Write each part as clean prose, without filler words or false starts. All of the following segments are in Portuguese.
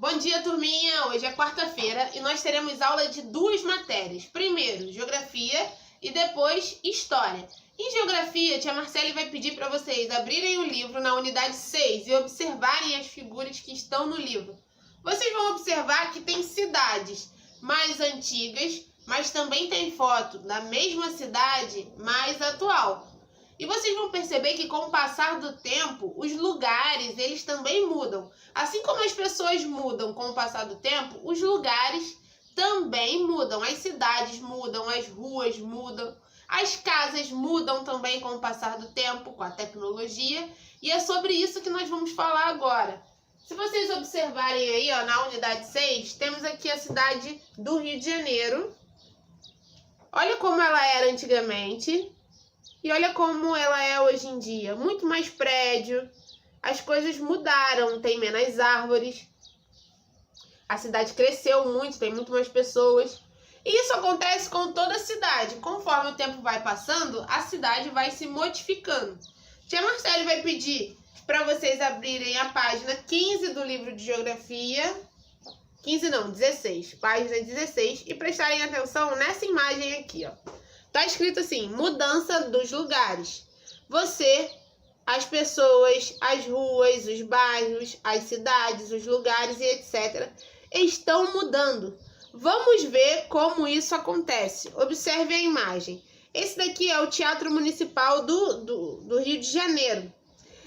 Bom dia, turminha! Hoje é quarta-feira e nós teremos aula de duas matérias. Primeiro, Geografia e depois, História. Em Geografia, tia Marcele vai pedir para vocês abrirem o livro na unidade 6 e observarem as figuras que estão no livro. Vocês vão observar que tem cidades mais antigas, mas também tem foto da mesma cidade mais atual. E vocês vão perceber que com o passar do tempo, os lugares, eles também mudam. Assim como as pessoas mudam com o passar do tempo, os lugares também mudam. As cidades mudam, as ruas mudam, as casas mudam também com o passar do tempo, com a tecnologia. E é sobre isso que nós vamos falar agora. Se vocês observarem aí, ó, na unidade 6, temos aqui a cidade do Rio de Janeiro. Olha como ela era antigamente. E olha como ela é hoje em dia. Muito mais prédio, as coisas mudaram, tem menos árvores. A cidade cresceu muito, tem muito mais pessoas. E isso acontece com toda a cidade. Conforme o tempo vai passando, a cidade vai se modificando. Tia Marcele vai pedir para vocês abrirem a página 15 do livro de Geografia. 15 não, 16. Página 16. E prestarem atenção nessa imagem aqui, ó. Tá escrito assim, mudança dos lugares. Você, as pessoas, as ruas, os bairros, as cidades, os lugares e etc. estão mudando. Vamos ver como isso acontece. Observe a imagem. Esse daqui é o Teatro Municipal do Rio de Janeiro.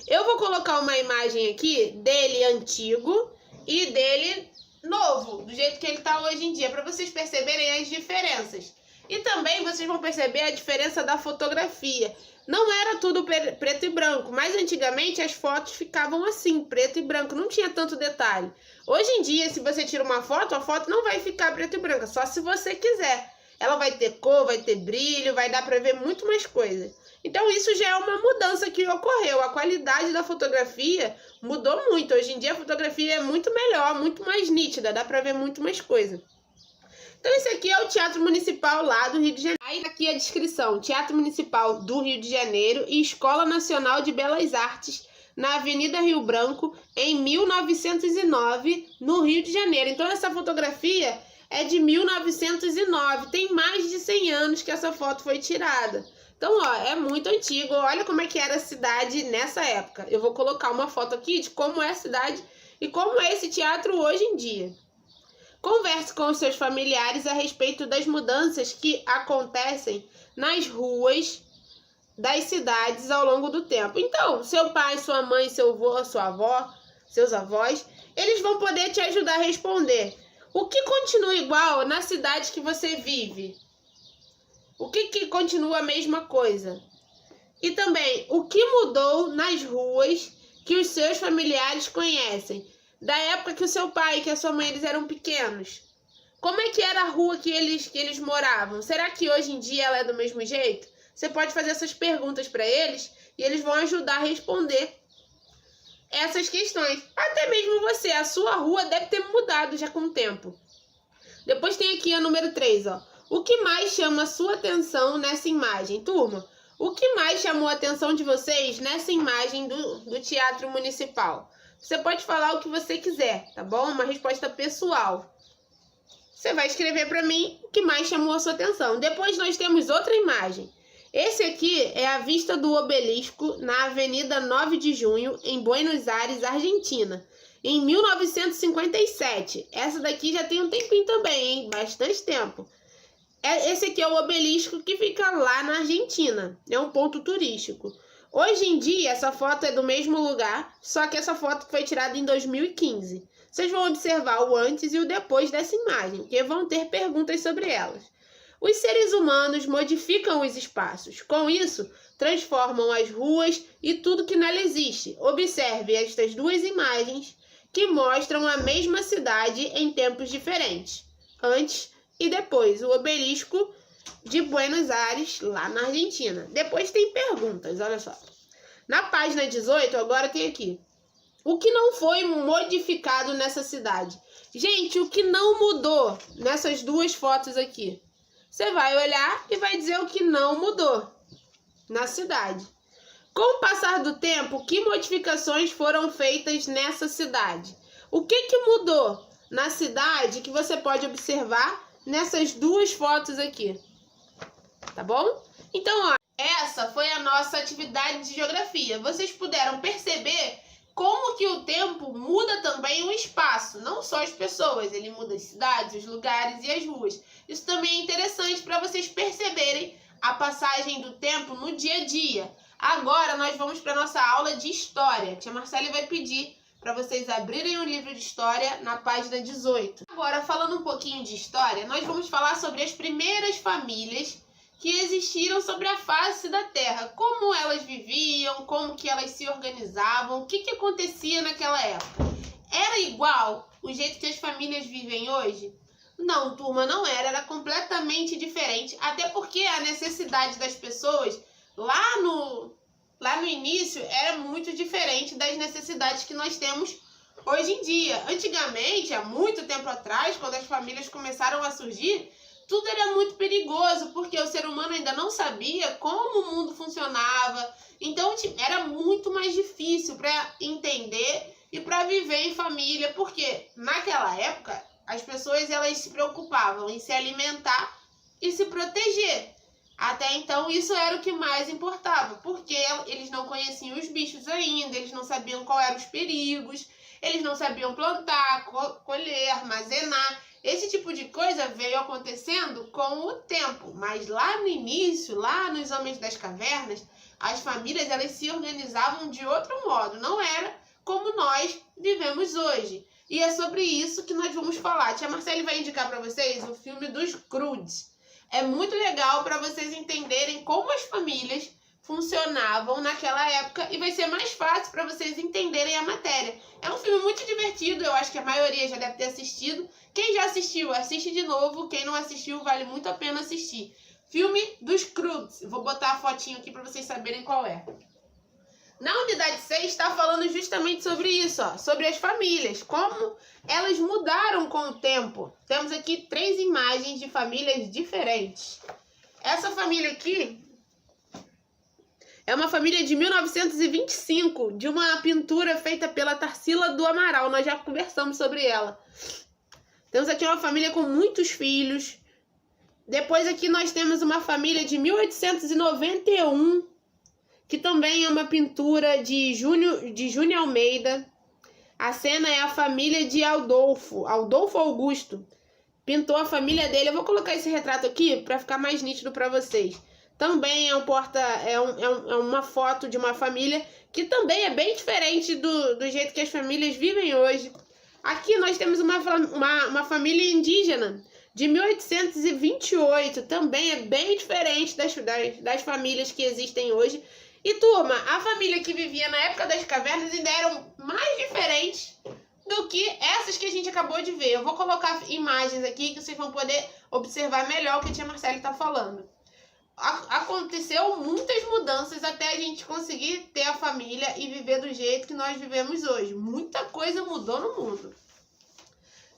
Eu vou colocar uma imagem aqui dele antigo e dele novo, do jeito que ele tá hoje em dia, para vocês perceberem as diferenças. E também vocês vão perceber a diferença da fotografia. Não era tudo preto e branco, mas antigamente as fotos ficavam assim, preto e branco, não tinha tanto detalhe. Hoje em dia, se você tira uma foto, a foto não vai ficar preto e branca, só se você quiser. Ela vai ter cor, vai ter brilho, vai dar para ver muito mais coisa. Então isso já é uma mudança que ocorreu. A qualidade da fotografia mudou muito. Hoje em dia a fotografia é muito melhor, muito mais nítida, dá para ver muito mais coisa. Então esse aqui é o Teatro Municipal lá do Rio de Janeiro. Aí aqui a descrição, Teatro Municipal do Rio de Janeiro e Escola Nacional de Belas Artes na Avenida Rio Branco em 1909 no Rio de Janeiro. Então essa fotografia é de 1909, tem mais de 100 anos que essa foto foi tirada. Então ó, é muito antigo, olha como é que era a cidade nessa época. Eu vou colocar uma foto aqui de como é a cidade e como é esse teatro hoje em dia. Converse com os seus familiares a respeito das mudanças que acontecem nas ruas das cidades ao longo do tempo. Então, seu pai, sua mãe, seu avô, sua avó, seus avós, eles vão poder te ajudar a responder. O que continua igual na cidade que você vive? O que continua a mesma coisa? E também, o que mudou nas ruas que os seus familiares conhecem? Da época que o seu pai e que a sua mãe eles eram pequenos. Como é que era a rua que eles moravam? Será que hoje em dia ela é do mesmo jeito? Você pode fazer essas perguntas para eles e eles vão ajudar a responder essas questões. Até mesmo você, a sua rua deve ter mudado já com o tempo. Depois tem aqui a número 3, ó. O que mais chama a sua atenção nessa imagem? Turma, o que mais chamou a atenção de vocês nessa imagem do Teatro Municipal? Você pode falar o que você quiser, tá bom? Uma resposta pessoal. Você vai escrever para mim o que mais chamou a sua atenção. Depois nós temos outra imagem. Esse aqui é a vista do obelisco na Avenida 9 de Junho, em Buenos Aires, Argentina, em 1957. Essa daqui já tem um tempinho também, hein? Bastante tempo. Esse aqui é o obelisco que fica lá na Argentina. É um ponto turístico. Hoje em dia, essa foto é do mesmo lugar, só que essa foto foi tirada em 2015. Vocês vão observar o antes e o depois dessa imagem, porque vão ter perguntas sobre elas. Os seres humanos modificam os espaços. Com isso, transformam as ruas e tudo que nela existe. Observe estas duas imagens que mostram a mesma cidade em tempos diferentes. Antes e depois, o obelisco de Buenos Aires, lá na Argentina. Depois tem perguntas, olha só. Na página 18, agora tem aqui. O que não foi modificado nessa cidade? Gente, o que não mudou nessas duas fotos aqui? Você vai olhar e vai dizer o que não mudou na cidade. Com o passar do tempo, que modificações foram feitas nessa cidade? O que mudou na cidade que você pode observar nessas duas fotos aqui? Tá bom? Então, ó, essa foi a nossa atividade de geografia. Vocês puderam perceber como que o tempo muda também o espaço, não só as pessoas, ele muda as cidades, os lugares e as ruas. Isso também é interessante para vocês perceberem a passagem do tempo no dia a dia. Agora nós vamos para a nossa aula de história. A tia Marcele vai pedir para vocês abrirem o livro de história na página 18. Agora, falando um pouquinho de história, nós vamos falar sobre as primeiras famílias que existiram sobre a face da Terra. Como elas viviam, como que elas se organizavam, o que acontecia naquela época. Era igual o jeito que as famílias vivem hoje? Não, turma, não era completamente diferente, até porque a necessidade das pessoas lá no início era muito diferente das necessidades que nós temos hoje em dia. Antigamente, há muito tempo atrás, quando as famílias começaram a surgir, tudo era muito perigoso, porque o ser humano ainda não sabia como o mundo funcionava. Então, era muito mais difícil para entender e para viver em família, porque naquela época as pessoas elas se preocupavam em se alimentar e se proteger. Até então, isso era o que mais importava, porque eles não conheciam os bichos ainda, eles não sabiam quais eram os perigos, eles não sabiam plantar, colher, armazenar. Esse tipo de coisa veio acontecendo com o tempo, mas lá no início, lá nos Homens das Cavernas, as famílias elas se organizavam de outro modo, não era como nós vivemos hoje. E é sobre isso que nós vamos falar. A tia Marcele vai indicar para vocês o filme dos Croods. É muito legal para vocês entenderem como as famílias funcionavam naquela época e vai ser mais fácil para vocês entenderem a matéria. É um filme muito divertido, eu acho que a maioria já deve ter assistido. Quem já assistiu, assiste de novo. Quem não assistiu, vale muito a pena assistir. Filme dos Croods. Vou botar a fotinho aqui para vocês saberem qual é. Na unidade 6 está falando justamente sobre isso, ó, sobre as famílias, como elas mudaram com o tempo. Temos aqui 3 imagens de famílias diferentes. Essa família aqui é uma família de 1925, de uma pintura feita pela Tarsila do Amaral. Nós já conversamos sobre ela. Temos aqui uma família com muitos filhos. Depois aqui nós temos uma família de 1891, que também é uma pintura de Júnior Almeida. A cena é a família de Adolfo Augusto. Pintou a família dele. Eu vou colocar esse retrato aqui para ficar mais nítido para vocês. Também é uma foto de uma família que também é bem diferente do jeito que as famílias vivem hoje. Aqui nós temos uma família indígena de 1828. Também é bem diferente das famílias que existem hoje. E, turma, a família que vivia na época das cavernas ainda eram mais diferentes do que essas que a gente acabou de ver. Eu vou colocar imagens aqui que vocês vão poder observar melhor o que a tia Marcele está falando. Aconteceu muitas mudanças até a gente conseguir ter a família e viver do jeito que nós vivemos hoje. Muita coisa mudou no mundo.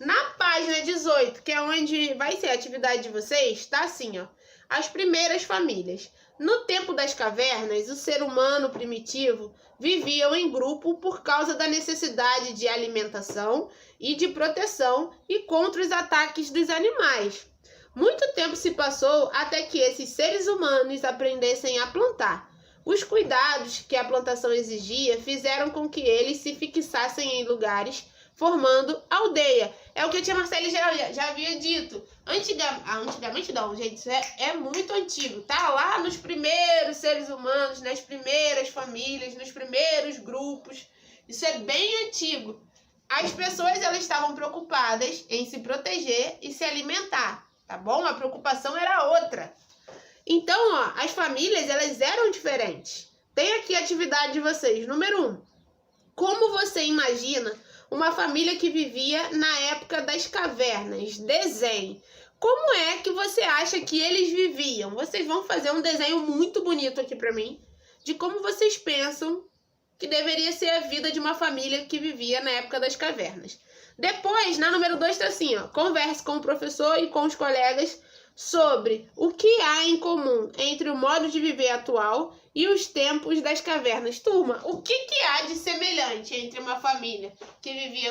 Na página 18, que é onde vai ser a atividade de vocês, tá assim, ó. As primeiras famílias. No tempo das cavernas, o ser humano primitivo vivia em grupo por causa da necessidade de alimentação e de proteção e contra os ataques dos animais. Muito tempo se passou até que esses seres humanos aprendessem a plantar. Os cuidados que a plantação exigia fizeram com que eles se fixassem em lugares, formando aldeia. É o que a tia Marcele já havia dito. Antigamente não, gente, isso é muito antigo. Tá lá nos primeiros seres humanos, nas primeiras famílias, nos primeiros grupos. Isso é bem antigo. As pessoas elas estavam preocupadas em se proteger e se alimentar, tá bom? A preocupação era outra. Então, ó, as famílias elas eram diferentes. Tem aqui a atividade de vocês. Número 1. Como você imagina uma família que vivia na época das cavernas? Desenhe. Como é que você acha que eles viviam? Vocês vão fazer um desenho muito bonito aqui para mim, de como vocês pensam que deveria ser a vida de uma família que vivia na época das cavernas. Depois, na número 2, está assim, ó. Converse com o professor e com os colegas sobre o que há em comum entre o modo de viver atual e os tempos das cavernas. Turma, o que há de semelhante entre uma família que vive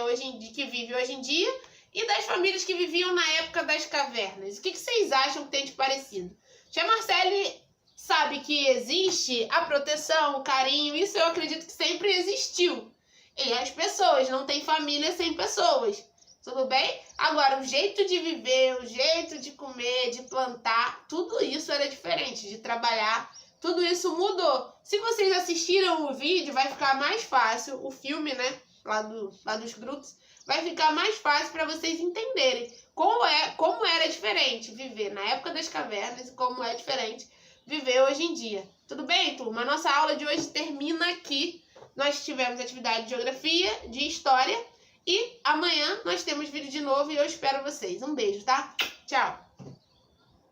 hoje em dia e das famílias que viviam na época das cavernas? O que vocês acham que tem de parecido? Tia Marcele sabe que existe a proteção, o carinho, isso eu acredito que sempre existiu. E as pessoas, não tem família sem pessoas. Tudo bem? Agora, o jeito de viver, o jeito de comer, de plantar, tudo isso era diferente, de trabalhar, tudo isso mudou. Se vocês assistiram o vídeo, vai ficar mais fácil, o filme, né, lá dos grupos, vai ficar mais fácil para vocês entenderem como era diferente viver na época das cavernas e como é diferente viver hoje em dia. Tudo bem, turma? Nossa aula de hoje termina aqui. Nós tivemos atividade de geografia, de história e amanhã nós temos vídeo de novo e eu espero vocês. Um beijo, tá? Tchau!